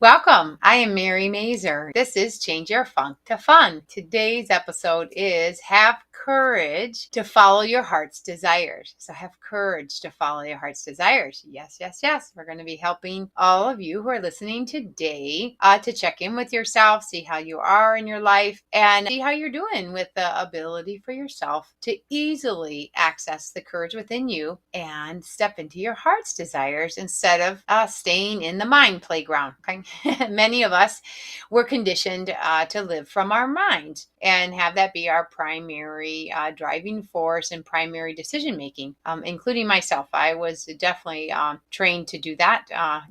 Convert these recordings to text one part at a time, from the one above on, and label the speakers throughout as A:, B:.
A: Welcome. I am Mary Mazur. This is Change Your Funk to Fun. Today's episode is Have Courage to Follow Your Heart's Desires. So have courage to follow your heart's desires. Yes, yes, yes. We're going to be helping all of you who are listening today to check in with yourself, see how you are in your life, and see how you're doing with the ability for yourself to easily access the courage within you and step into your heart's desires instead of staying in the mind playground. Okay? Many of us were conditioned to live from our mind and have that be our primary driving force and primary decision making, including myself. I was definitely trained to do that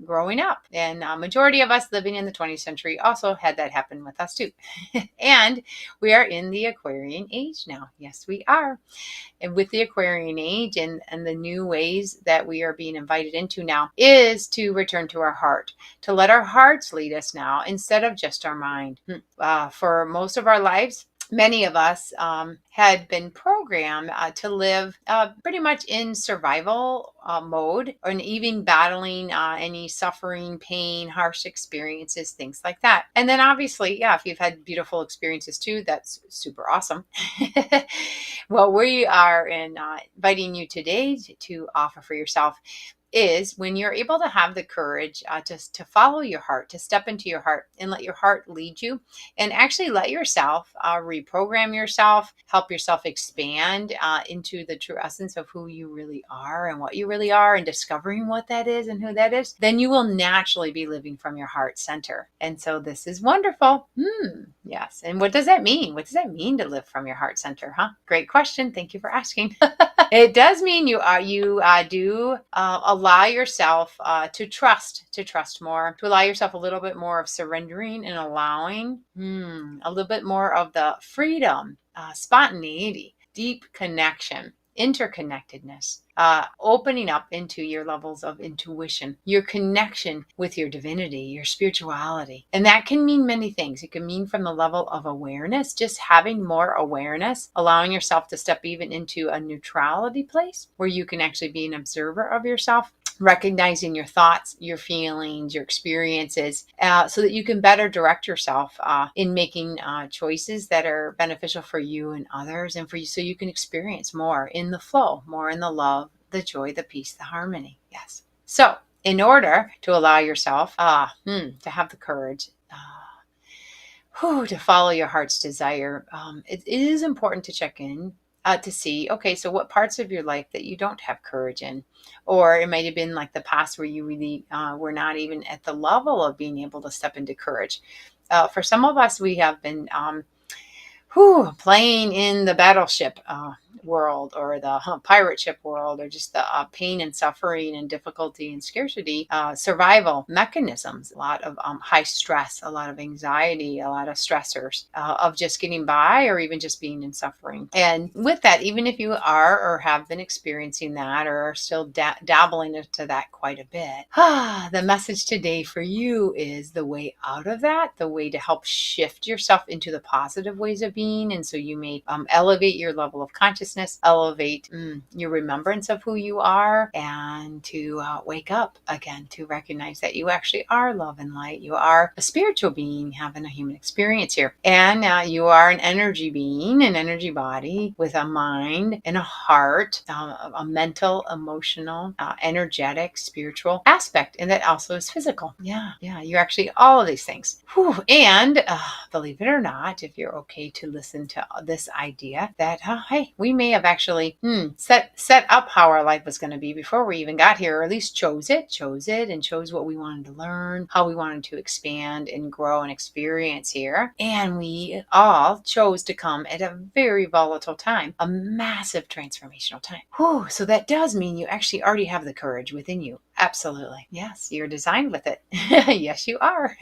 A: growing up. And majority of us living in the 20th century also had that happen with us too. And we are in the Aquarian age now. Yes, we are. And with the Aquarian age and the new ways that we are being invited into now is to return to our heart, to let our hearts lead us now instead of just our mind. For most of our lives, many of us had been programmed to live pretty much in survival mode, and even battling any suffering, pain, harsh experiences, things like that. And then obviously, if you've had beautiful experiences too, that's super awesome. Well, we are inviting you today to offer for yourself is when you're able to have the courage just to follow your heart, to step into your heart and let your heart lead you, and actually let yourself reprogram yourself, help yourself expand into the true essence of who you really are and what you really are, and discovering what that is and who that is, then you will naturally be living from your heart center. And so this is wonderful. Yes. And what does that mean? What does that mean to live from your heart center? Great question. Thank you for asking. It does mean you do allow yourself to trust more, to allow yourself a little bit more of surrendering and allowing a little bit more of the freedom, spontaneity, deep connection, interconnectedness, opening up into your levels of intuition, your connection with your divinity, your spirituality. And that can mean many things. It can mean from the level of awareness, just having more awareness, allowing yourself to step even into a neutrality place where you can actually be an observer of yourself, recognizing your thoughts, your feelings, your experiences, so that you can better direct yourself in making choices that are beneficial for you and others, and for you, so you can experience more in the flow, more in the love, the joy, the peace, the harmony. Yes. So in order to allow yourself to have the courage to follow your heart's desire, it is important to check in to see, okay, so what parts of your life that you don't have courage in, or it might have been like the past where you really were not even at the level of being able to step into courage. For some of us, we have been playing in the battleship world, or the pirate ship world, or just the pain and suffering and difficulty and scarcity survival mechanisms, a lot of high stress, a lot of anxiety, a lot of stressors of just getting by, or even just being in suffering. And with that, even if you are or have been experiencing that, or are still dabbling into that quite a bit, the message today for you is the way out of that, the way to help shift yourself into the positive ways of being. And so you may elevate your level of consciousness, elevate your remembrance of who you are, and to wake up again, to recognize that you actually are love and light. You are a spiritual being having a human experience here, and you are an energy being, an energy body with a mind and a heart, a mental, emotional, energetic, spiritual aspect, and that also is physical. Yeah, you're actually all of these things. And believe it or not, if you're okay to listen to this idea that hey, we may have actually set up how our life was going to be before we even got here, or at least chose it, and chose what we wanted to learn, how we wanted to expand and grow and experience here. And we all chose to come at a very volatile time, a massive transformational time. So that does mean you actually already have the courage within you. Absolutely. Yes, you're designed with it. Yes, you are.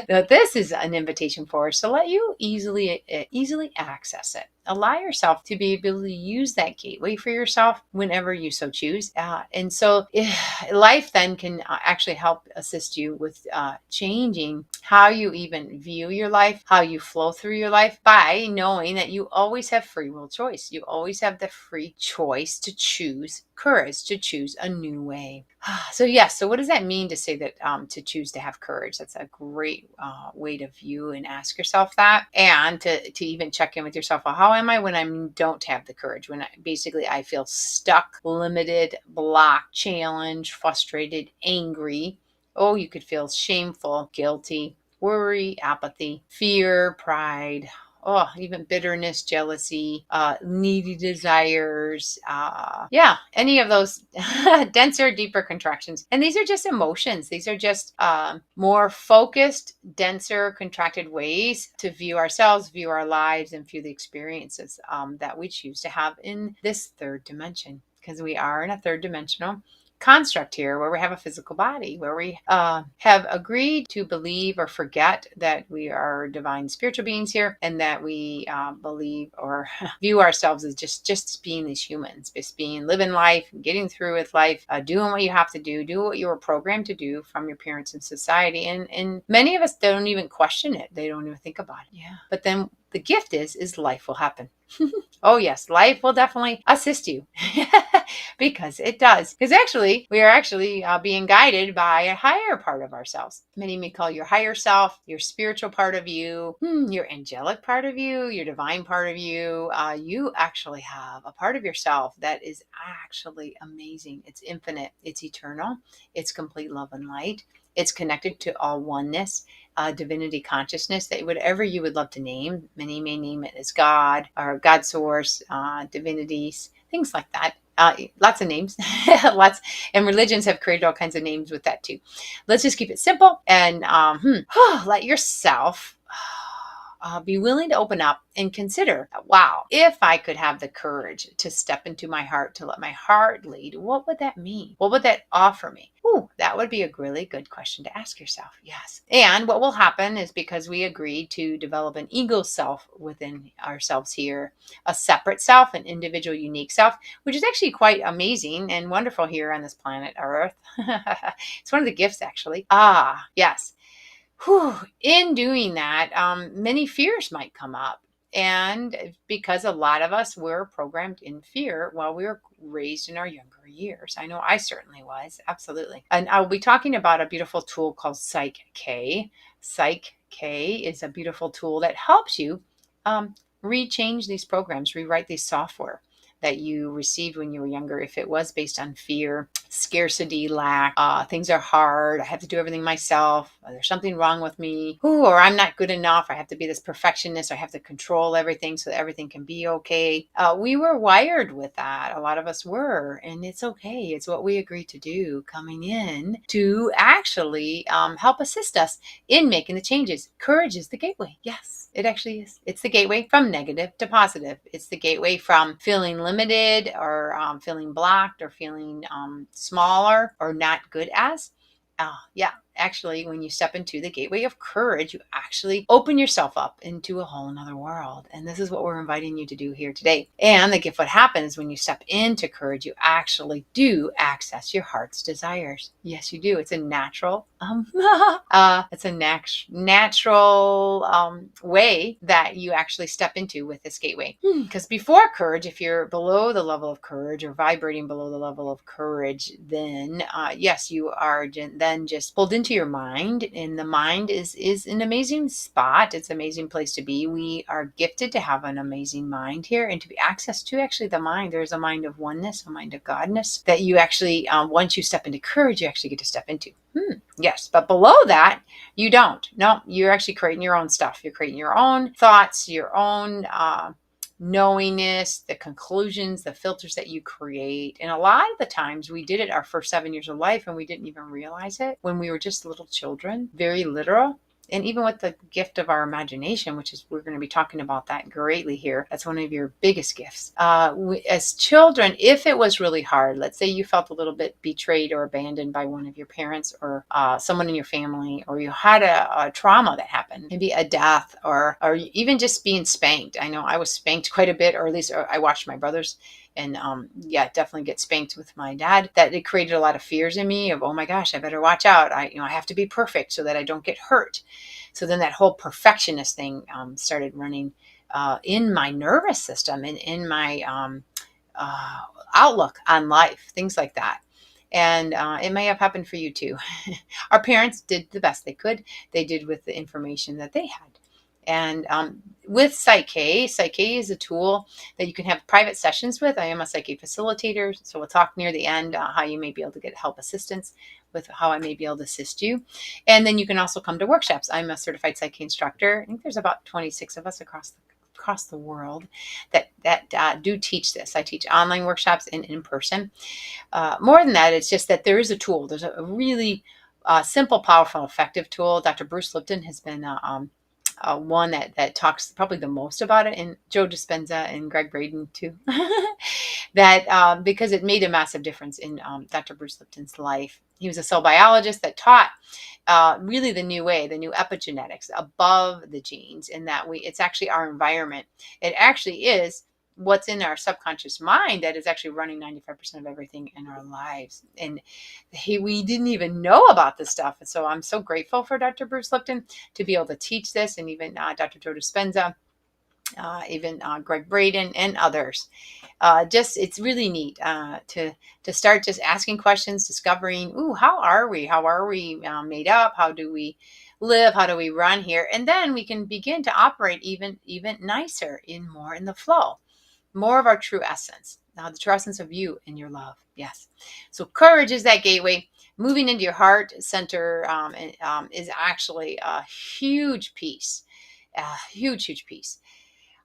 A: Now, this is an invitation for us to let you easily access it. allow yourself to be able to use that gateway for yourself whenever you so choose. And so life then can actually help assist you with changing how you even view your life, how you flow through your life, by knowing that you always have free will choice. You always have the free choice to choose courage, to choose a new way. So yes, so what does that mean to say that to choose to have courage? That's a great way to view and ask yourself that, and to even check in with yourself. Well, how am I when I don't have the courage? When I feel stuck, limited, blocked, challenged, frustrated, angry. Oh, you could feel shameful, guilty, worry, apathy, fear, pride. Oh, even bitterness, jealousy, needy desires. Any of those denser, deeper contractions. And these are just emotions. These are just more focused, denser, contracted ways to view ourselves, view our lives, and view the experiences that we choose to have in this third dimension. Because we are in a third dimensional construct here, where we have a physical body, where we have agreed to believe or forget that we are divine spiritual beings here, and that we believe or view ourselves as just being these humans, just being living life, getting through with life, doing what you have to do what you were programmed to do from your parents and society. And many of us don't even question it. They don't even think about it. Yeah. But then the gift is life will happen. Oh yes, life will definitely assist you. Because it does. Because actually, we are actually being guided by a higher part of ourselves. Many may call your higher self, your spiritual part of you, your angelic part of you, your divine part of you. You actually have a part of yourself that is actually amazing. It's infinite. It's eternal. It's complete love and light. It's connected to all oneness, divinity consciousness, that whatever you would love to name. Many may name it as God or God source, divinities, things like that. Lots of names, and religions have created all kinds of names with that too. Let's just keep it simple and let yourself be willing to open up and consider, wow, if I could have the courage to step into my heart, to let my heart lead, what would that mean? What would that offer me? Ooh, that would be a really good question to ask yourself. Yes. And what will happen is, because we agreed to develop an ego self within ourselves here, a separate self, an individual, unique self, which is actually quite amazing and wonderful here on this planet Earth. It's one of the gifts, actually. Yes. In doing that, many fears might come up. And because a lot of us were programmed in fear while we were raised in our younger years. I know I certainly was. Absolutely. And I'll be talking about a beautiful tool called Psych K. Psych K is a beautiful tool that helps you rechange these programs, rewrite these software that you received when you were younger. If it was based on fear, scarcity, lack, things are hard, I have to do everything myself, there's something wrong with me, or I'm not good enough, I have to be this perfectionist, I have to control everything so that everything can be okay. We were wired with that. A lot of us were, and it's okay. It's what we agreed to do coming in to actually help assist us in making the changes. Courage is the gateway. Yes, it actually is. It's the gateway from negative to positive. It's the gateway from feeling limited or feeling blocked or feeling smaller or not good as. Actually, when you step into the gateway of courage, you actually open yourself up into a whole nother world. And this is what we're inviting you to do here today. And the gift, what happens when you step into courage, you actually do access your heart's desires. Yes, you do. It's a natural, natural way that you actually step into with this gateway. Because before courage, if you're below the level of courage or vibrating below the level of courage, then yes, you are then just pulled into your mind, and the mind is an amazing spot. It's an amazing place to be. We are gifted to have an amazing mind here and to be access to actually the mind. There's a mind of oneness, a mind of godness that you actually, once you step into courage, you actually get to step into. Yes, but below that, you don't. No, you're actually creating your own stuff. You're creating your own thoughts, your own knowingness, the conclusions, the filters that you create. And a lot of the times we did it our first 7 years of life and we didn't even realize it when we were just little children, very literal. And even with the gift of our imagination, which is, we're going to be talking about that greatly here. That's one of your biggest gifts. As children, if it was really hard, let's say you felt a little bit betrayed or abandoned by one of your parents or someone in your family, or you had a trauma that happened. happen. Maybe a death, or even just being spanked. I know I was spanked quite a bit, or at least I watched my brothers, and yeah, definitely get spanked with my dad. That it created a lot of fears in me of, oh my gosh, I better watch out. I have to be perfect so that I don't get hurt. So then that whole perfectionist thing started running in my nervous system and in my uh, outlook on life, things like that. And it may have happened for you too. Our parents did the best they could. They did with the information that they had. And with Psyche is a tool that you can have private sessions with. I am a Psyche facilitator, so we'll talk near the end how you may be able to get help assistance with how I may be able to assist you. And then you can also come to workshops. I'm a certified Psyche instructor. I think there's about 26 of us across the world that do teach this. I teach online workshops and in person. More than that, it's just that there is a tool. There's a really simple, powerful, effective tool. Dr. Bruce Lipton has been one that talks probably the most about it, and Joe Dispenza and Greg Braden too. That because it made a massive difference in Dr. Bruce Lipton's life. He was a cell biologist that taught really the new way, the new epigenetics above the genes, in that it's actually our environment. It actually is what's in our subconscious mind that is actually running 95% of everything in our lives. And we didn't even know about this stuff. And so I'm so grateful for Dr. Bruce Lipton to be able to teach this, and even Dr. Joe Dispenza, even Greg Braden and others. It's really neat to start just asking questions, discovering, how are we? How are we made up? How do we live? How do we run here? And then we can begin to operate even nicer, more in the flow, more of our true essence. Now, the true essence of you and your love. Yes. So courage is that gateway. Moving into your heart center is actually a huge piece, a huge piece.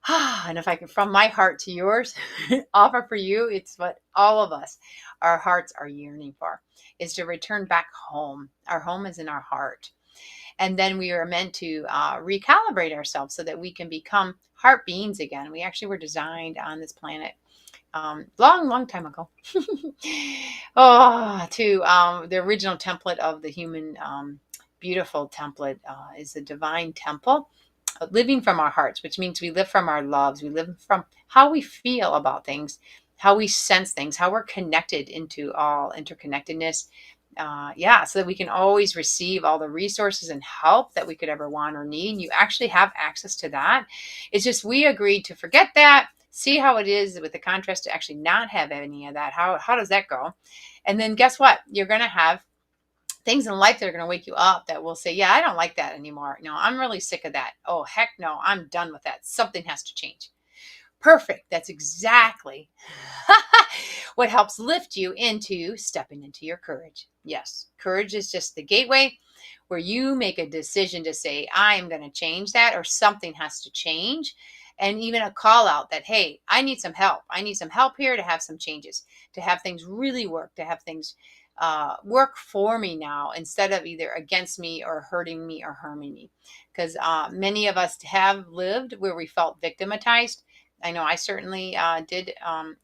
A: And if I can, from my heart to yours, offer for you, it's what all of us, our hearts are yearning for, is to return back home. Our home is in our heart. And then we are meant to recalibrate ourselves so that we can become heart beings again. We actually were designed on this planet long time ago. To the original template of the human beautiful template is the divine temple, living from our hearts, which means we live from our loves. We live from how we feel about things, how we sense things, how we're connected into all interconnectedness. So that we can always receive all the resources and help that we could ever want or need. You actually have access to that. It's just we agreed to forget that, see how it is with the contrast to actually not have any of that. How does that go? And then guess what? You're going to have things in life that are going to wake you up that will say, yeah, I don't like that anymore. No, I'm really sick of that. Oh, heck no, I'm done with that. Something has to change. Perfect. That's exactly what helps lift you into stepping into your courage. Yes, courage is just the gateway where you make a decision to say, I am going to change that, or something has to change. And even a call out that, hey, I need some help. I need some help here to have some changes, to have things really work, to have things work for me now, instead of either against me or hurting me or harming me. Because many of us have lived where we felt victimized. I know I certainly did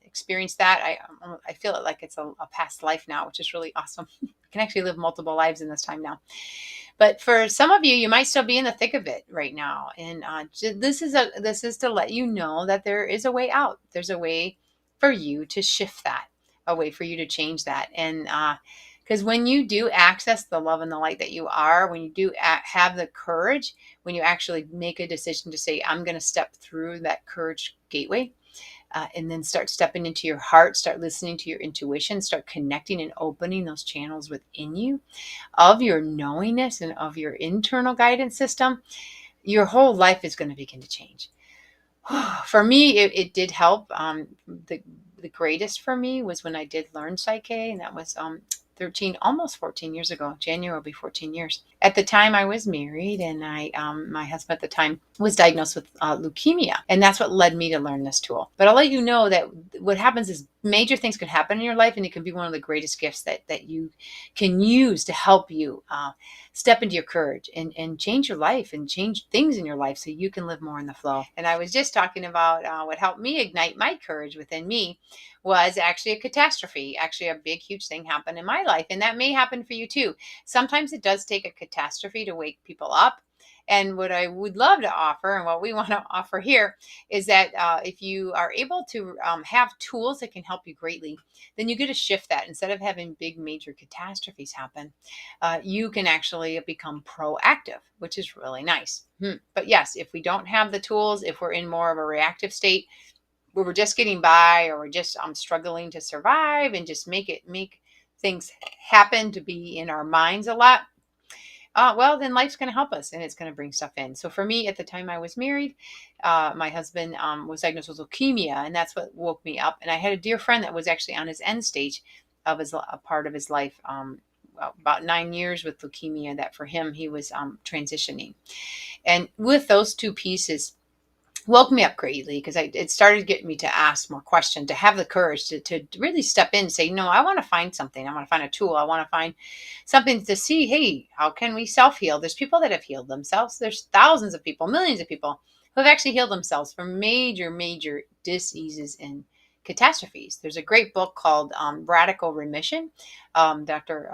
A: experience that. I feel it like it's a past life now, which is really awesome. I can actually live multiple lives in this time now. But for some of you, you might still be in the thick of it right now. And this is to let you know that there is a way out. There's a way for you to shift that, a way for you to change that. And because when you do access the love and the light that you are, when you do have the courage, when you actually make a decision to say, I'm going to step through that courage gateway, and then start stepping into your heart, start listening to your intuition, start connecting and opening those channels within you of your knowingness and of your internal guidance system, your whole life is going to begin to change. For me, it did help. The greatest for me was when I did learn Psyche, and that was 13, almost 14 years ago. January will be 14 years. At the time I was married, and my husband at the time was diagnosed with leukemia. And that's what led me to learn this tool. But I'll let you know that what happens is major things could happen in your life, and it can be one of the greatest gifts that you can use to help you step into your courage and change your life and change things in your life so you can live more in the flow. And I was just talking about what helped me ignite my courage within me was actually a catastrophe. Actually, a big, huge thing happened in my life. And that may happen for you too. Sometimes it does take a catastrophe to wake people up. And what I would love to offer, and what we want to offer here, is that if you are able to have tools that can help you greatly, then you get to shift that. Instead of having big major catastrophes happen, you can actually become proactive, which is really nice. But yes, if we don't have the tools, if we're in more of a reactive state where we're just getting by, or we're just struggling to survive and just make things happen to be in our minds a lot, well, then life's going to help us and it's going to bring stuff in. So for me, at the time I was married, my husband was diagnosed with leukemia, and that's what woke me up. And I had a dear friend that was actually on his end stage of a part of his life, about 9 years with leukemia, that for him, he was transitioning. And with those two pieces, woke me up greatly, because it started getting me to ask more questions, to have the courage to really step in and say, no, I want to find something. I want to find a tool. I want to find something to see, hey, how can we self-heal? There's people that have healed themselves. There's thousands of people, millions of people who have actually healed themselves from major, major diseases and catastrophes. There's a great book called Radical Remission. Dr.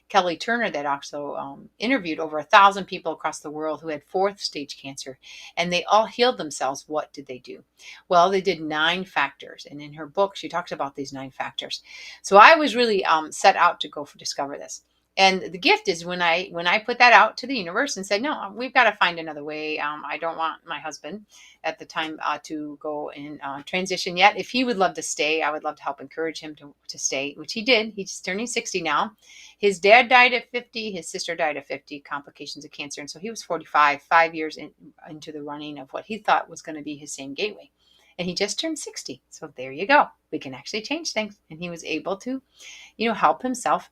A: Kelly Turner, that also interviewed over 1,000 people across the world who had fourth stage cancer, and they all healed themselves. What did they do? Well, they did 9 factors. And in her book, she talks about these 9 factors. So I was really set out to go discover this. And the gift is when I put that out to the universe and said, no, we've got to find another way. I don't want my husband at the time to go and transition yet. If he would love to stay, I would love to help encourage him to stay, which he did. He's turning 60 now. His dad died at 50. His sister died at 50, complications of cancer. And so he was 45, 5 years into the running of what he thought was going to be his same gateway. And he just turned 60. So there you go. We can actually change things. And he was able to, help himself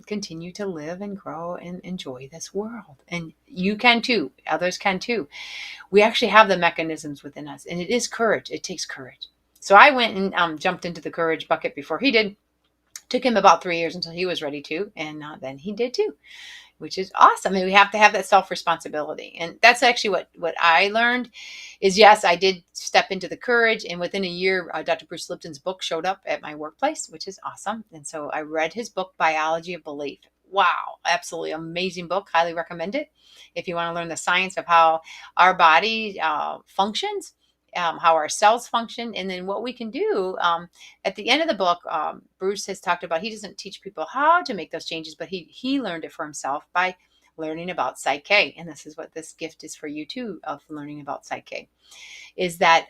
A: continue to live and grow and enjoy this world. And you can too. Others can too. We actually have the mechanisms within us. And it is courage. It takes courage. So I went and jumped into the courage bucket before he did. Took him about 3 years until he was ready to. And then he did too, which is awesome. And we have to have that self-responsibility. And that's actually what I learned is, yes, I did step into the courage. And within a year, Dr. Bruce Lipton's book showed up at my workplace, which is awesome. And so I read his book, Biology of Belief. Wow, absolutely amazing book. Highly recommend it. If you want to learn the science of how our body functions, how our cells function, and then what we can do. At the end of the book, Bruce has talked about, he doesn't teach people how to make those changes, but he learned it for himself by learning about Psyche. And this is what this gift is for you too, of learning about Psyche. Is that,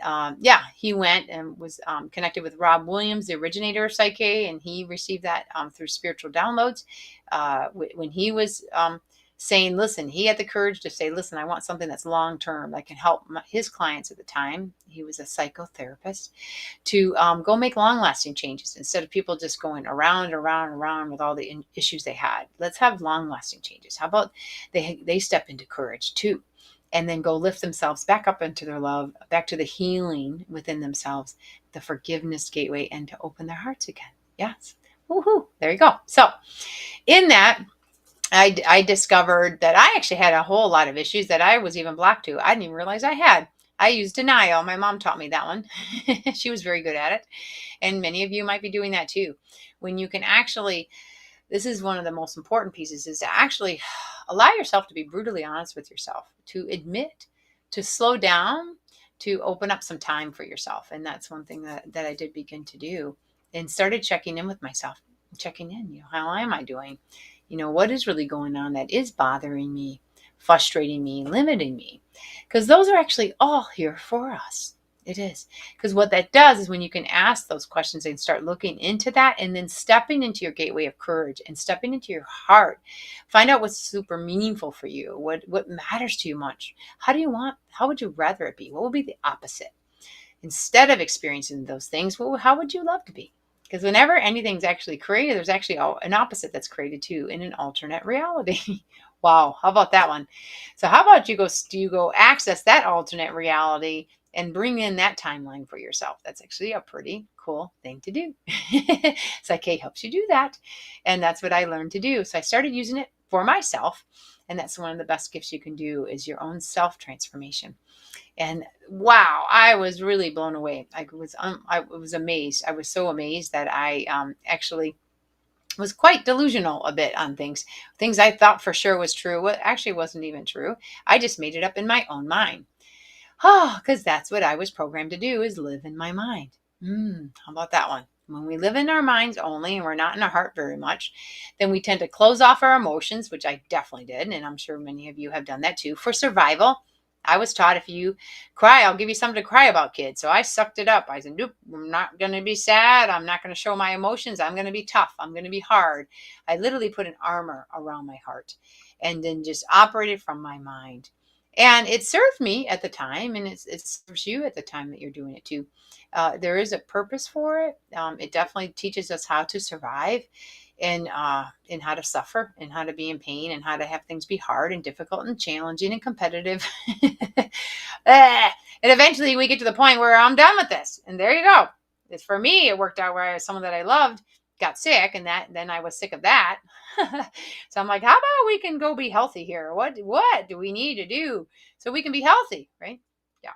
A: he went and was connected with Rob Williams, the originator of Psyche, and he received that through spiritual downloads. When he was saying, listen, he had the courage to say, listen, I want something that's long-term that can help his clients at the time. He was a psychotherapist, to go make long-lasting changes instead of people just going around and around and around with all the issues they had. Let's have long-lasting changes. How about they step into courage too, and then go lift themselves back up into their love, back to the healing within themselves, the forgiveness gateway, and to open their hearts again. Yes. Woohoo. There you go. So in that, I discovered that I actually had a whole lot of issues that I was even blocked to. I didn't even realize I had. I used denial. My mom taught me that one. She was very good at it. And many of you might be doing that too. When you can actually, this is one of the most important pieces, is to actually allow yourself to be brutally honest with yourself, to admit, to slow down, to open up some time for yourself. And that's one thing that I did begin to do, and started checking in with myself, checking in, how am I doing? What is really going on that is bothering me, frustrating me, limiting me? Because those are actually all here for us. It is. Because what that does is, when you can ask those questions and start looking into that, and then stepping into your gateway of courage and stepping into your heart, find out what's super meaningful for you, what matters to you much. How would you rather it be? What would be the opposite? Instead of experiencing those things, how would you love to be? Because whenever anything's actually created, there's actually an opposite that's created too, in an alternate reality. Wow, how about that one? So how about you go access that alternate reality and bring in that timeline for yourself? That's actually a pretty cool thing to do. Psyche helps you do that. And that's what I learned to do. So I started using it for myself. And that's one of the best gifts you can do, is your own self-transformation. And wow, I was really blown away. I was amazed. I was so amazed that I actually was quite delusional a bit on things. Things I thought for sure was true, what actually wasn't even true. I just made it up in my own mind. Oh, because that's what I was programmed to do, is live in my mind. How about that one? When we live in our minds only and we're not in our heart very much, then we tend to close off our emotions, which I definitely did. And I'm sure many of you have done that too, for survival. I was taught, if you cry, I'll give you something to cry about, kid. So I sucked it up. I said, nope, I'm not going to be sad. I'm not going to show my emotions. I'm going to be tough. I'm going to be hard. I literally put an armor around my heart and then just operated from my mind. And it served me at the time, and it serves you at the time that you're doing it too. There is a purpose for it. It definitely teaches us how to survive, and how to suffer, and how to be in pain, and how to have things be hard and difficult and challenging and competitive. And eventually we get to the point where I'm done with this, and there you go. It's, for me, it worked out where someone that I loved got sick, and then I was sick of that. So I'm like, how about we can go be healthy here? What do we need to do so we can be healthy, right? Yeah.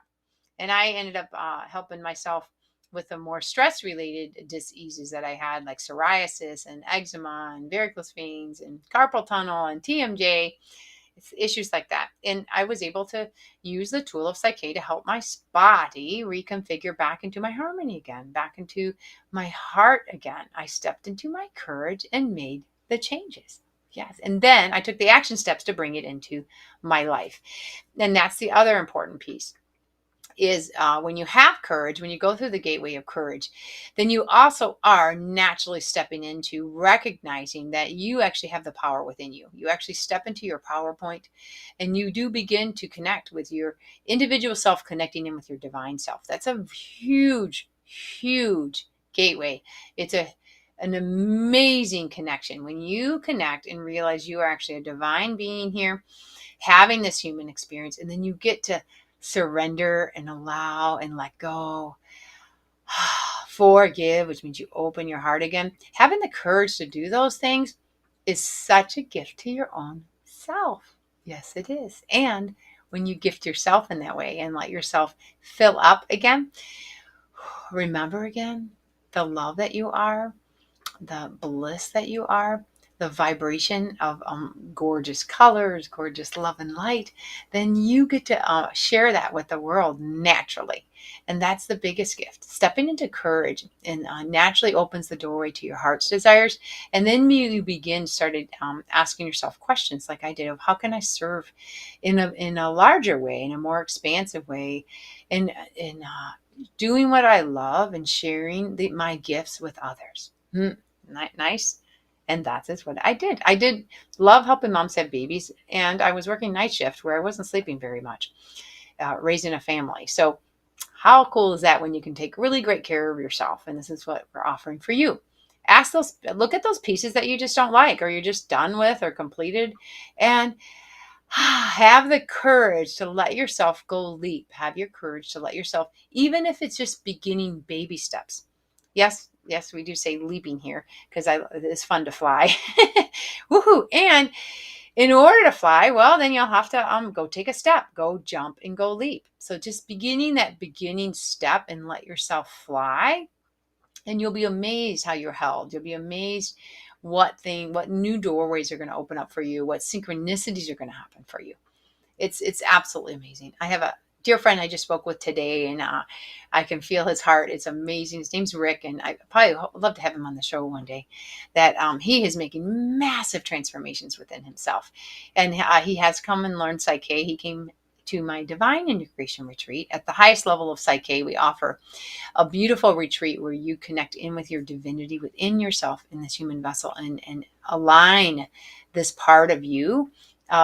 A: And I ended up helping myself with the more stress related diseases that I had, like psoriasis and eczema and varicose veins and carpal tunnel and TMJ, issues like that. And I was able to use the tool of Psyche to help my body reconfigure back into my harmony again, back into my heart again. I stepped into my courage and made the changes. Yes. And then I took the action steps to bring it into my life. And that's the other important piece, is when you have courage, when you go through the gateway of courage, then you also are naturally stepping into recognizing that you actually have the power within you. You actually step into your power point, and you do begin to connect with your individual self, connecting in with your divine self. That's a huge, huge gateway. It's an amazing connection when you connect and realize you are actually a divine being here, having this human experience, and then you get to surrender and allow and let go. Forgive, which means you open your heart again. Having the courage to do those things is such a gift to your own self. Yes, it is. And when you gift yourself in that way and let yourself fill up again, remember again the love that you are, the bliss that you are, the vibration of gorgeous colors, gorgeous love and light, then you get to share that with the world naturally. And that's the biggest gift. Stepping into courage and naturally opens the doorway to your heart's desires. And then you started asking yourself questions like I did, of how can I serve in a larger way, in a more expansive way, in doing what I love and sharing my gifts with others. Nice. And that is what I did. I did love helping moms have babies, and I was working night shift where I wasn't sleeping very much, raising a family. So how cool is that when you can take really great care of yourself? And this is what we're offering for you. Look at those pieces that you just don't like, or you're just done with or completed, and have the courage to let yourself go leap. Have your courage to let yourself, even if it's just beginning baby steps. Yes, we do say leaping here because it's fun to fly. Woohoo! And in order to fly, well, then you'll have to go take a step, go jump, and go leap. So just beginning that beginning step and let yourself fly, and you'll be amazed how you're held. You'll be amazed what new doorways are going to open up for you, what synchronicities are going to happen for you. It's absolutely amazing. I have a dear friend I just spoke with today, and I can feel his heart. It's amazing. His name's Rick, and I probably would love to have him on the show one day. That he is making massive transformations within himself, and he has come and learned Psyche. He came to my Divine Integration Retreat. At the highest level of Psyche, we offer a beautiful retreat where you connect in with your divinity within yourself in this human vessel, and align this part of you.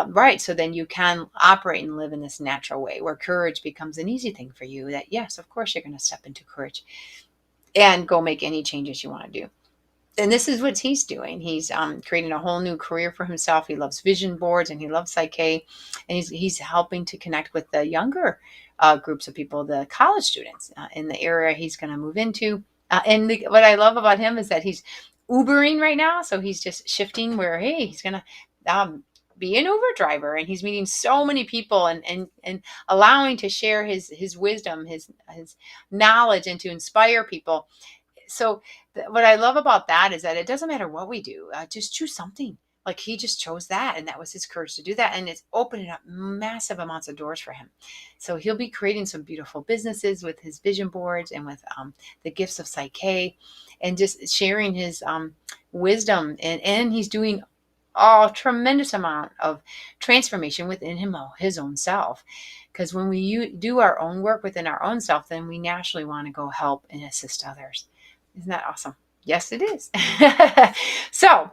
A: Right. So then you can operate and live in this natural way where courage becomes an easy thing for you. That, yes, of course, you're going to step into courage and go make any changes you want to do. And this is what he's doing. He's creating a whole new career for himself. He loves vision boards and he loves Psyche. And he's helping to connect with the younger groups of people, the college students in the area he's going to move into. What I love about him is that he's Ubering right now. So he's just shifting where, hey, he's going to be an Uber driver, and he's meeting so many people and allowing to share his wisdom, his knowledge, and to inspire people. so what I love about that is that it doesn't matter what we do, just choose something. Like he just chose that, and that was his courage to do that, and it's opening up massive amounts of doors for him. So he'll be creating some beautiful businesses with his vision boards and with the gifts of Psyche, and just sharing his wisdom, and he's doing a tremendous amount of transformation within him, his own self. Because when we do our own work within our own self, then we naturally want to go help and assist others. Isn't that awesome? Yes, it is. So,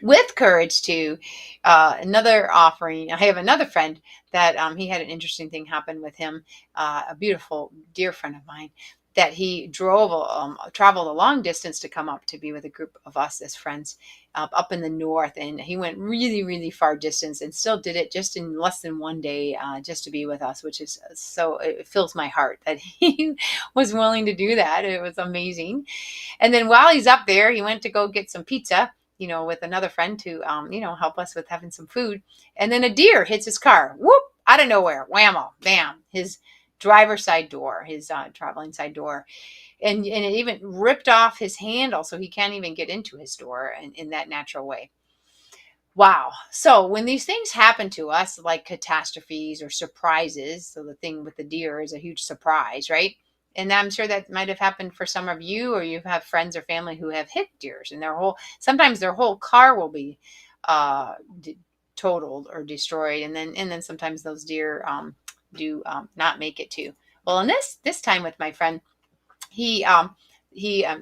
A: with courage too, another offering, I have another friend that he had an interesting thing happen with him, a beautiful dear friend of mine, that he traveled a long distance to come up to be with a group of us as friends up in the north, and he went really, really far distance and still did it just in less than one day, just to be with us, which is so, it fills my heart that he was willing to do that. It was amazing. And then while he's up there, he went to go get some pizza, with another friend to, help us with having some food. And then a deer hits his car. Whoop! Out of nowhere. Whammo! Bam! His driver's side door, his traveling side door. And it even ripped off his handle, so he can't even get into his door in that natural way. Wow. So when these things happen to us, like catastrophes or surprises, so the thing with the deer is a huge surprise, right? And I'm sure that might have happened for some of you, or you have friends or family who have hit deers, and sometimes their whole car will be totaled or destroyed, and then sometimes those deer do not make it too. Well, in this time with my friend, he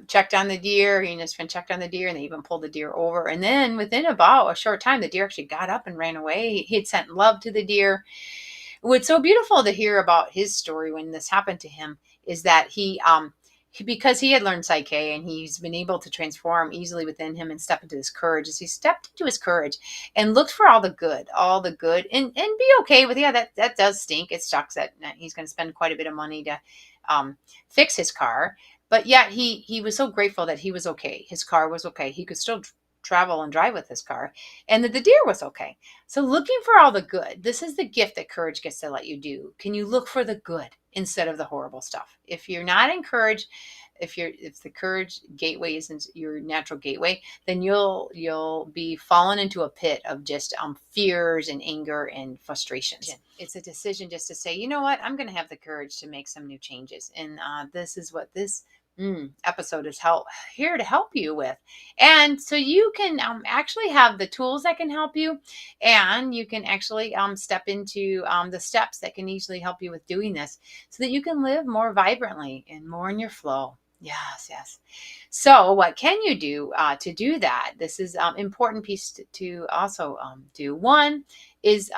A: checked on the deer. He and his friend checked on the deer, and they even pulled the deer over. And then within about a short time, the deer actually got up and ran away. He had sent love to the deer. What's so beautiful to hear about his story when this happened to him is that because he had learned Psyche, and he's been able to transform easily within him and step into his courage, as he stepped into his courage and looked for all the good, and be okay with, yeah, that does stink. It sucks that he's going to spend quite a bit of money to fix his car. But yet he was so grateful that he was okay. His car was okay. He could still travel and drive with his car, and that the deer was okay. So looking for all the good, this is the gift that courage gets to let you do. Can you look for the good instead of the horrible stuff? If you're not encouraged, if the courage gateway isn't your natural gateway, then you'll be fallen into a pit of just fears and anger and frustrations. It's a decision just to say, you know what, I'm going to have the courage to make some new changes, and this is what this episode is here to help you with. And so you can actually have the tools that can help you, and you can actually step into the steps that can easily help you with doing this, so that you can live more vibrantly and more in your flow. Yes. So what can you do to do that? This is important piece to also do. One is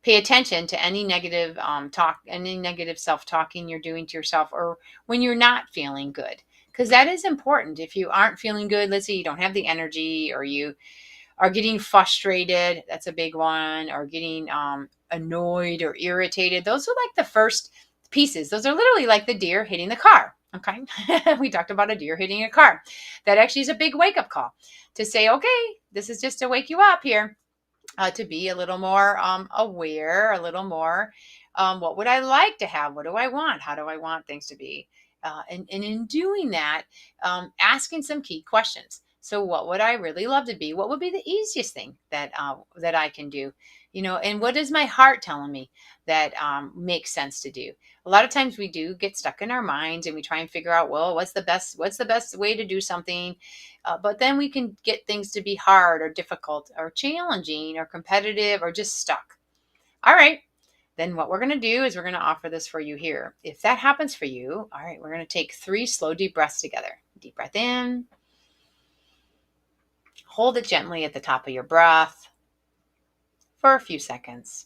A: pay attention to any negative talk, any negative self-talking you're doing to yourself, or when you're not feeling good, because that is important. If you aren't feeling good, let's say you don't have the energy, or you are getting frustrated, that's a big one, or getting annoyed or irritated. Those are like the first pieces. Those are literally like the deer hitting the car. Okay. We talked about a deer hitting a car. That actually is a big wake-up call to say, okay, this is just to wake you up here. To be a little more aware, a little more, what would I like to have? What do I want? How do I want things to be? And in doing that, asking some key questions. So what would I really love to be? What would be the easiest thing that I can do? And what is my heart telling me that makes sense to do? A lot of times we do get stuck in our minds, and we try and figure out, well, what's the best way to do something? But then we can get things to be hard or difficult or challenging or competitive or just stuck. All right. Then what we're going to do is we're going to offer this for you here. If that happens for you, all right, we're going to take 3 slow, deep breaths together. Deep breath in. Hold it gently at the top of your breath for a few seconds.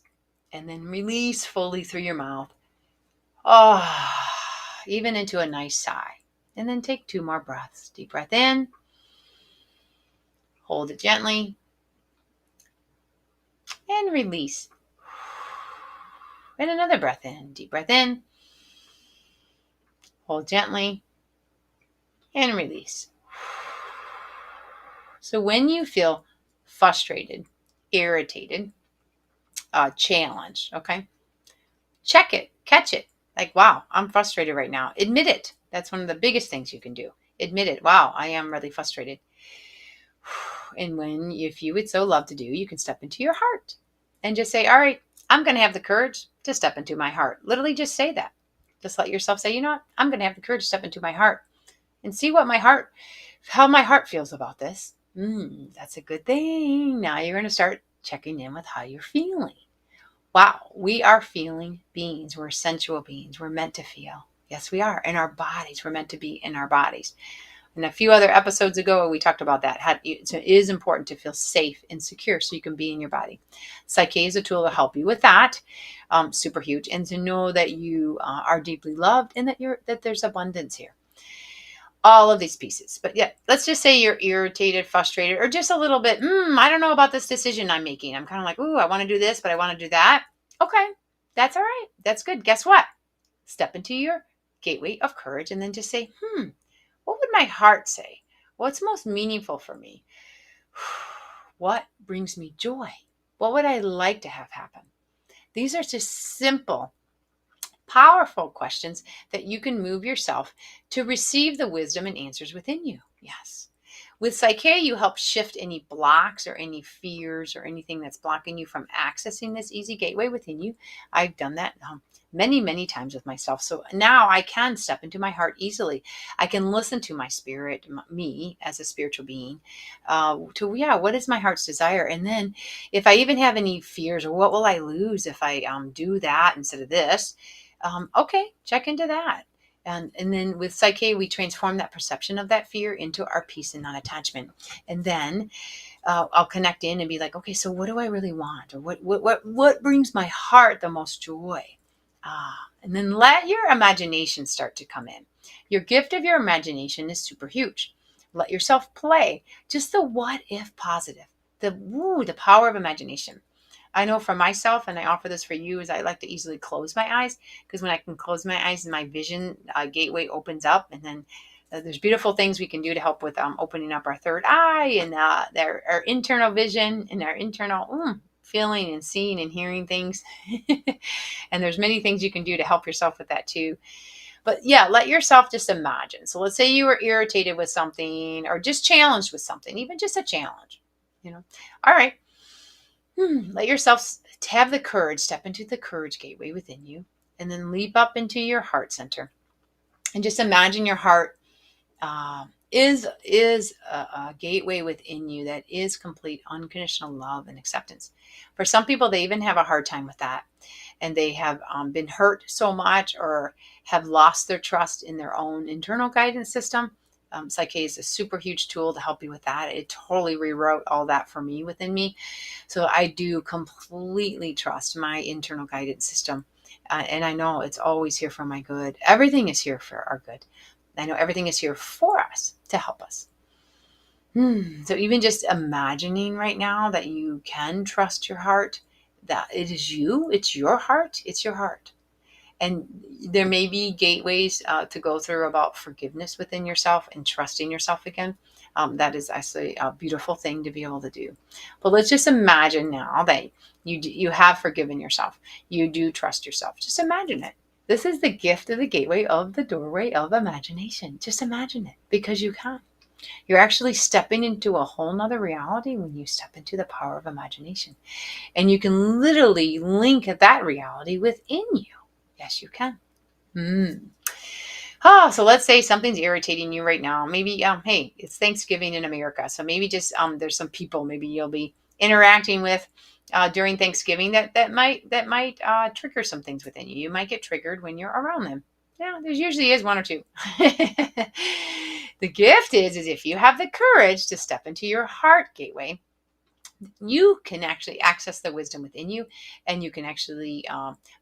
A: And then release fully through your mouth. Oh, even into a nice sigh. And then take 2 more breaths. Deep breath in. Hold it gently. And release. And another breath in. Deep breath in. Hold gently. And release. So when you feel frustrated, irritated, challenged, okay, check it, catch it. Like, wow, I'm frustrated right now. Admit it. That's one of the biggest things you can do. Admit it. Wow, I am really frustrated. And if you would so love to do, you can step into your heart and just say, all right, I'm going to have the courage to step into my heart. Literally just say that. Just let yourself say, you know what? I'm going to have the courage to step into my heart and see how my heart feels about this. That's a good thing. Now you're going to start checking in with how you're feeling. Wow, we are feeling beings. We're sensual beings. We're meant to feel. Yes, we are. In our bodies. We're meant to be in our bodies. And a few other episodes ago, we talked about that. It is important to feel safe and secure so you can be in your body. Psyche is a tool to help you with that. Super huge. And to know that you are deeply loved and that there's abundance here. All of these pieces. But yeah, let's just say you're irritated, frustrated, or just a little bit, I don't know about this decision I'm making. I'm kind of like, I want to do this, but I want to do that. Okay, that's all right. That's good. Guess what? Step into your gateway of courage and then just say, what would my heart say? What's most meaningful for me? What brings me joy? What would I like to have happen? These are just simple, powerful questions that you can move yourself to receive the wisdom and answers within you. Yes. With Psyche, you help shift any blocks or any fears or anything that's blocking you from accessing this easy gateway within you. I've done that many, many times with myself. So now I can step into my heart easily. I can listen to my spirit, me as a spiritual being, what is my heart's desire? And then if I even have any fears or what will I lose if I do that instead of this? Okay, check into that. And then with Psyche, we transform that perception of that fear into our peace and non-attachment. And then I'll connect in and be like, okay, so what do I really want? Or what brings my heart the most joy? And then let your imagination start to come in. Your gift of your imagination is super huge. Let yourself play. Just the what if positive. The power of imagination. I know for myself, and I offer this for you, is I like to easily close my eyes, because when I can close my eyes and my vision gateway opens up, and then there's beautiful things we can do to help with opening up our third eye and our internal vision and our internal feeling and seeing and hearing things. And there's many things you can do to help yourself with that too. But yeah, let yourself just imagine. So let's say you were irritated with something or just challenged with something, even just a challenge, All right. Let yourself have the courage, step into the courage gateway within you, and then leap up into your heart center. And just imagine your heart is a gateway within you that is complete unconditional love and acceptance. For some people, they even have a hard time with that. And they have been hurt so much or have lost their trust in their own internal guidance system. Psyche is a super huge tool to help you with that. It totally rewrote all that for me within me. So I do completely trust my internal guidance system. And I know it's always here for my good. Everything is here for our good. I know everything is here for us to help us. So even just imagining right now that you can trust your heart, that it is you, it's your heart. And there may be gateways to go through about forgiveness within yourself and trusting yourself again. That is actually a beautiful thing to be able to do. But let's just imagine now that you have forgiven yourself. You do trust yourself. Just imagine it. This is the gift of the gateway of the doorway of imagination. Just imagine it, because you can. You're actually stepping into a whole nother reality when you step into the power of imagination. And you can literally link that reality within you. Yes, you can. So let's say something's irritating you right now. Maybe, hey, it's Thanksgiving in America. So maybe just there's some people maybe you'll be interacting with during Thanksgiving that might trigger some things within you. You might get triggered when you're around them. Yeah, there usually is one or two. The gift is if you have the courage to step into your heart gateway, you can actually access the wisdom within you, and you can actually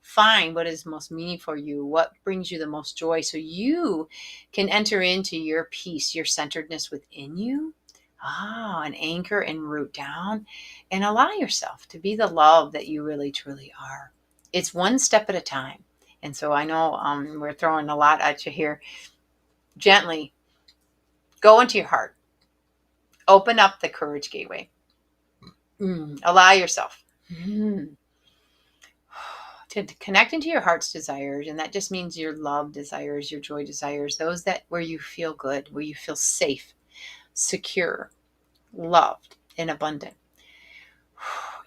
A: find what is most meaningful for you, what brings you the most joy, so you can enter into your peace, your centeredness within you, and anchor and root down and allow yourself to be the love that you really truly are. It's one step at a time. And so I know we're throwing a lot at you here. Gently go into your heart, open up the courage gateway. Allow yourself to to connect into your heart's desires. And that just means your love desires, your joy desires, those that where you feel good, where you feel safe, secure, loved, and abundant.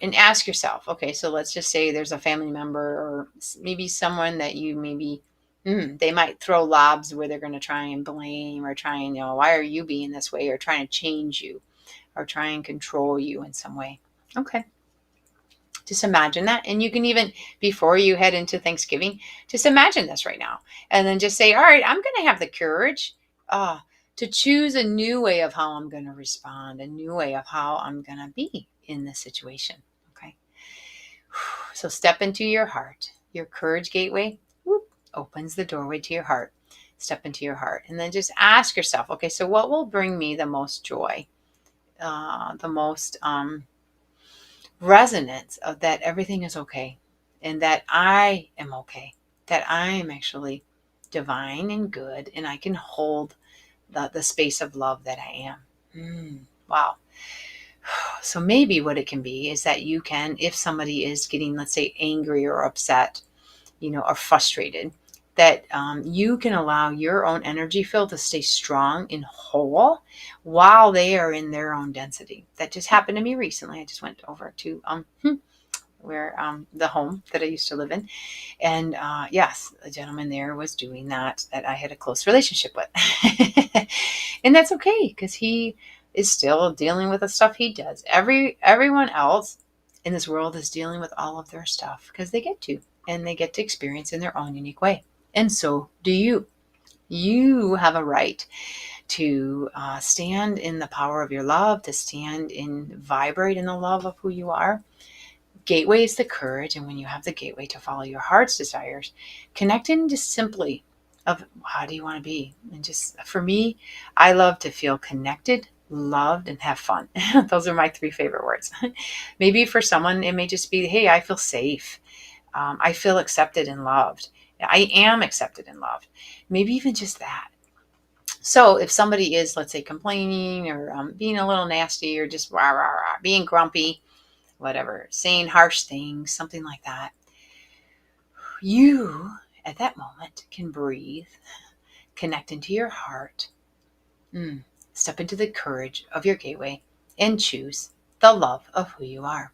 A: And ask yourself, okay, so let's just say there's a family member or maybe someone that you maybe, they might throw lobs where they're going to try and blame or try and, why are you being this way, or trying to change you or try and control you in some way. Okay. Just imagine that. And you can even, before you head into Thanksgiving, just imagine this right now. And then just say, all right, I'm going to have the courage to choose a new way of how I'm going to respond, a new way of how I'm going to be in this situation. Okay. So step into your heart. Your courage gateway opens the doorway to your heart. Step into your heart. And then just ask yourself, okay, so what will bring me the most joy? The most resonance of that everything is okay, and that I am okay, that I am actually divine and good, and I can hold the space of love that I am. Wow. So maybe what it can be is that you can, if somebody is getting, let's say, angry or upset, or frustrated, that you can allow your own energy field to stay strong and whole while they are in their own density. That just happened to me recently. I just went over to where the home that I used to live in. And yes, a gentleman there was doing that I had a close relationship with. And that's okay, because he is still dealing with the stuff he does. Everyone else in this world is dealing with all of their stuff because they get to. And they get to experience in their own unique way. And so do you. You have a right to stand in the power of your love, to stand in, vibrate in the love of who you are. Gateway is the courage. And when you have the gateway to follow your heart's desires, connect in just simply of how do you want to be? And just for me, I love to feel connected, loved, and have fun. Those are my 3 favorite words. Maybe for someone, it may just be, hey, I feel safe. I feel accepted and loved. I am accepted and loved. Maybe even just that. So if somebody is, let's say, complaining or being a little nasty or just rah, rah, rah, being grumpy, whatever, saying harsh things, something like that, you at that moment can breathe, connect into your heart, step into the courage of your gateway, and choose the love of who you are.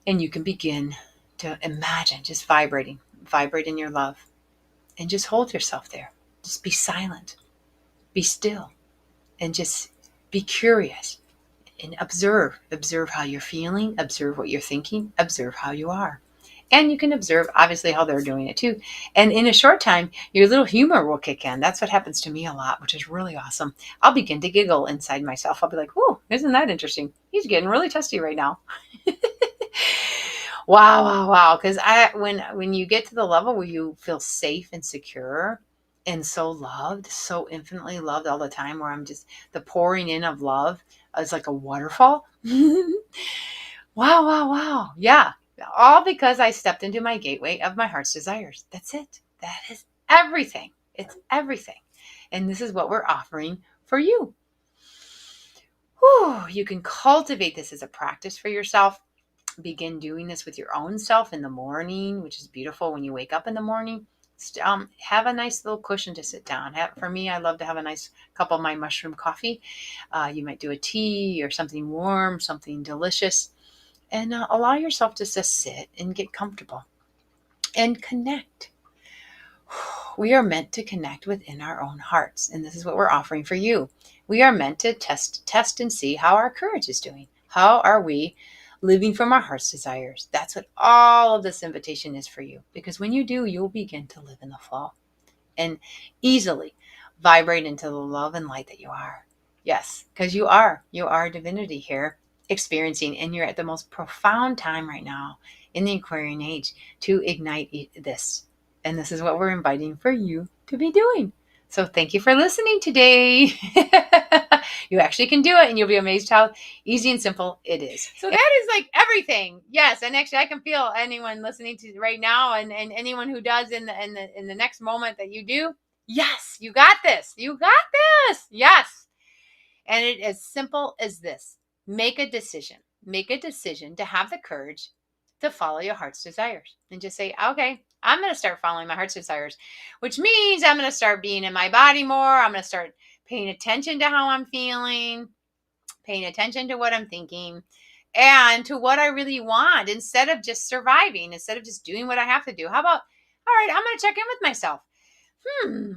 A: And you can begin to imagine just vibrate in your love, and just hold yourself there. Just be silent, be still, and just be curious and observe how you're feeling, observe what you're thinking, observe how you are. And you can observe obviously how they're doing it too. And in a short time, your little humor will kick in. That's what happens to me a lot, which is really awesome. I'll begin to giggle inside myself. I'll be like, "Ooh, isn't that interesting? He's getting really testy right now." Wow. Because when you get to the level where you feel safe and secure and so loved, so infinitely loved all the time, where I'm just, the pouring in of love is like a waterfall. Wow. Yeah. All because I stepped into my gateway of my heart's desires. That's it. That is everything. It's everything. And this is what we're offering for you. You can cultivate this as a practice for yourself. Begin doing this with your own self in the morning, which is beautiful. When you wake up in the morning, have a nice little cushion to sit down. For me, I love to have a nice cup of my mushroom coffee. You might do a tea or something warm, something delicious, and allow yourself to just sit and get comfortable and connect. We are meant to connect within our own hearts, and this is what we're offering for you. We are meant to test and see how our courage is doing. How are we living from our heart's desires? That's what all of this invitation is for you. Because when you do, you'll begin to live in the flow and easily vibrate into the love and light that you are. Yes, because you are divinity here experiencing, and you're at the most profound time right now in the Aquarian age to ignite this. And this is what we're inviting for you to be doing. So thank you for listening today. You actually can do it, and you'll be amazed how easy and simple it is. So that is like everything. Yes, and actually I can feel anyone listening to right now, and anyone who does in the next moment that you do. Yes, you got this. You got this. Yes. And it is simple as this. Make a decision. Make a decision to have the courage to follow your heart's desires. And just say, okay, I'm going to start following my heart's desires, which means I'm going to start being in my body more. I'm going to start paying attention to how I'm feeling, paying attention to what I'm thinking, and to what I really want instead of just surviving, instead of just doing what I have to do. How about, all right, I'm going to check in with myself.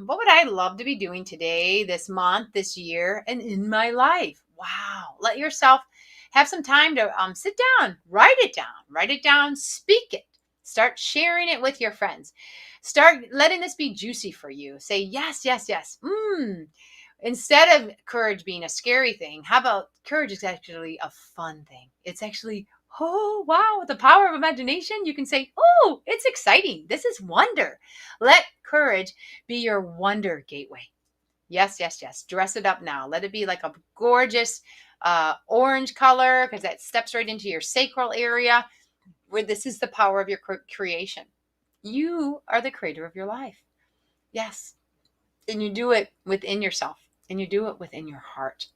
A: What would I love to be doing today, this month, this year, and in my life? Wow. Let yourself have some time to sit down, write it down, speak it. Start sharing it with your friends. Start letting this be juicy for you. Say, yes, yes, yes. Instead of courage being a scary thing, how about courage is actually a fun thing? It's actually, oh, wow, with the power of imagination, you can say, oh, it's exciting. This is wonder. Let courage be your wonder gateway. Yes, yes, yes. Dress it up now. Let it be like a gorgeous orange color, because that steps right into your sacral area, where this is the power of your creation. You are the creator of your life. Yes. And you do it within yourself, and you do it within your heart.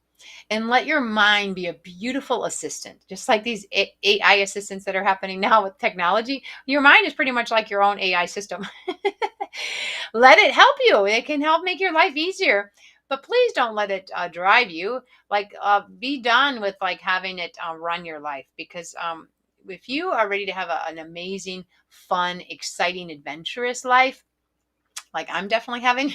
A: And let your mind be a beautiful assistant, just like these AI assistants that are happening now with technology. Your mind is pretty much like your own AI system. Let it help you. It can help make your life easier, but please don't let it drive you. Like, be done with like having it run your life, because if you are ready to have an amazing, fun, exciting, adventurous life, like I'm definitely having,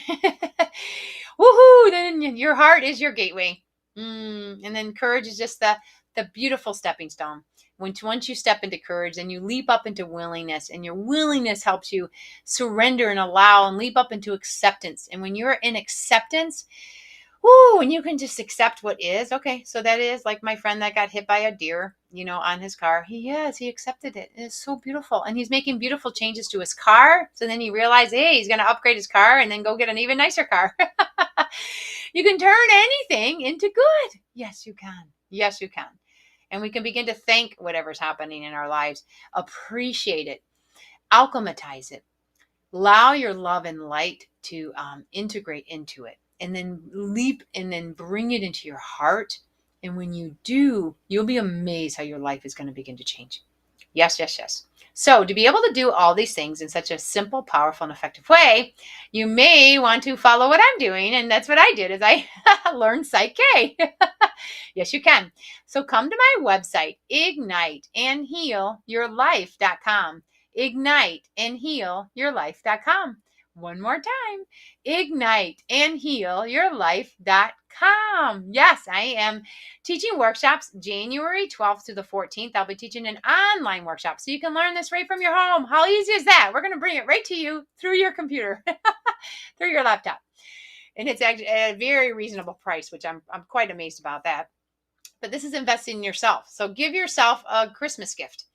A: woohoo, then your heart is your gateway. And then courage is just the beautiful stepping stone. Once you step into courage, then you leap up into willingness, and your willingness helps you surrender and allow and leap up into acceptance. And when you're in acceptance, and you can just accept what is. Okay, so that is like my friend that got hit by a deer, on his car. He accepted it. It's so beautiful. And he's making beautiful changes to his car. So then he realized, hey, he's going to upgrade his car and then go get an even nicer car. You can turn anything into good. Yes, you can. Yes, you can. And we can begin to thank whatever's happening in our lives, appreciate it, alchemize it, allow your love and light to integrate into it, and then leap and then bring it into your heart. And when you do, you'll be amazed how your life is going to begin to change. Yes, yes, yes. So to be able to do all these things in such a simple, powerful, and effective way, you may want to follow what I'm doing. And that's what I did, is I learned Psych-K. Yes, you can. So come to my website, igniteandhealyourlife.com. Igniteandhealyourlife.com. One more time, igniteandhealyourlife.com. Yes, I am teaching workshops January 12th to the 14th. I'll be teaching an online workshop, so you can learn this right from your home. How easy is that? We're going to bring it right to you through your computer, through your laptop. And it's actually at a very reasonable price, which I'm quite amazed about that. But this is investing in yourself. So give yourself a Christmas gift,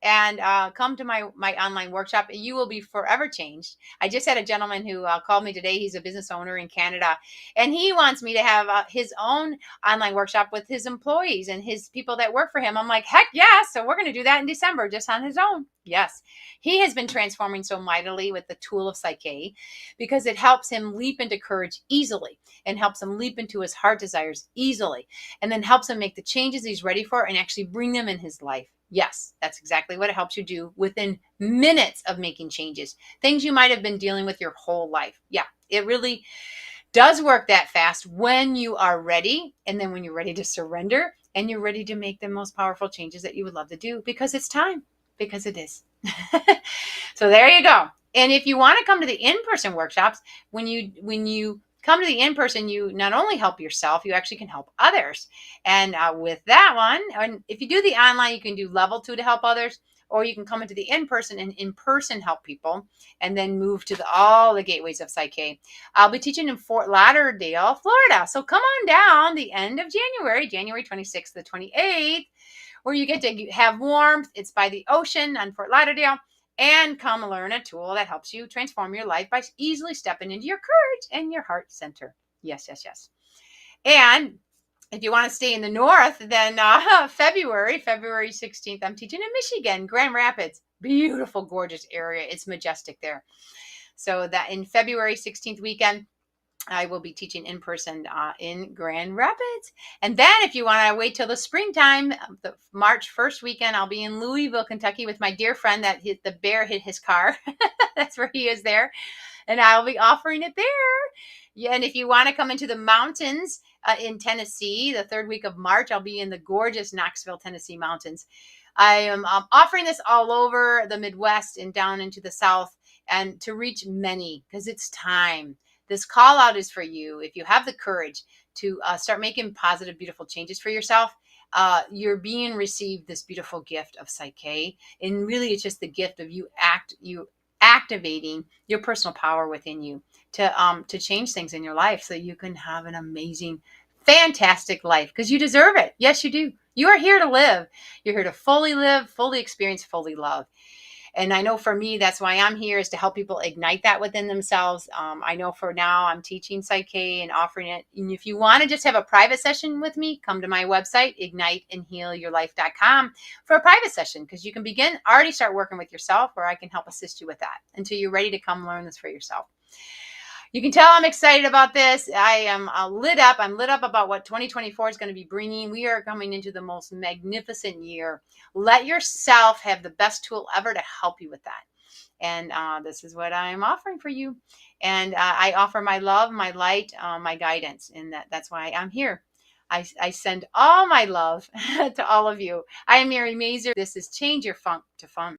A: and come to my online workshop, and you will be forever changed. I just had a gentleman who called me today. He's a business owner in Canada, and he wants me to have his own online workshop with his employees and his people that work for him. I'm like, heck yeah. So we're going to do that in December, just on his own. Yes. He has been transforming so mightily with the tool of Psych-K, because it helps him leap into courage easily, and helps him leap into his heart desires easily, and then helps him make the changes he's ready for and actually bring them in his life. Yes, that's exactly what it helps you do within minutes of making changes. Things you might have been dealing with your whole life. Yeah, it really does work that fast when you are ready. And then when you're ready to surrender and you're ready to make the most powerful changes that you would love to do, because it's time, because it is. So there you go. And if you want to come to the in-person workshops, when you come to the in-person, you not only help yourself, you actually can help others. And with that one, and if you do the online, you can do level 2 to help others, or you can come into the in-person and in-person help people, and then move to all the gateways of Psych-K. I'll be teaching in Fort Lauderdale, Florida. So come on down the end of January 26th to the 28th, where you get to have warmth. It's by the ocean on Fort Lauderdale. And come learn a tool that helps you transform your life by easily stepping into your courage and your heart center. Yes, yes, yes. And if you want to stay in the north, then February 16th, I'm teaching in Michigan, Grand Rapids. Beautiful, gorgeous area. It's majestic there. So that in February 16th weekend, I will be teaching in person in Grand Rapids. And then if you want to wait till the springtime, the March 1st weekend, I'll be in Louisville, Kentucky with my dear friend that the bear hit his car. That's where he is there. And I'll be offering it there. Yeah, and if you want to come into the mountains in Tennessee, the third week of March, I'll be in the gorgeous Knoxville, Tennessee mountains. I am offering this all over the Midwest and down into the South, and to reach many, because it's time. This call out is for you. If you have the courage to start making positive, beautiful changes for yourself, you're being received this beautiful gift of Psyche. And really, it's just the gift of you activating your personal power within you to change things in your life so you can have an amazing, fantastic life, because you deserve it. Yes, you do. You are here to live. You're here to fully live, fully experience, fully love. And I know for me, that's why I'm here, is to help people ignite that within themselves. I know for now I'm teaching Psyche and offering it. And if you want to just have a private session with me, come to my website, igniteandhealyourlife.com, for a private session, because you can already start working with yourself, or I can help assist you with that until you're ready to come learn this for yourself. You can tell I'm excited about this. I am lit up. I'm lit up about what 2024 is going to be bringing. We are coming into the most magnificent year. Let yourself have the best tool ever to help you with that. And this is what I'm offering for you. And I offer my love, my light, my guidance. And that's why I'm here. I send all my love to all of you. I am Mary Mazur. This is Change Your Funk to Fun.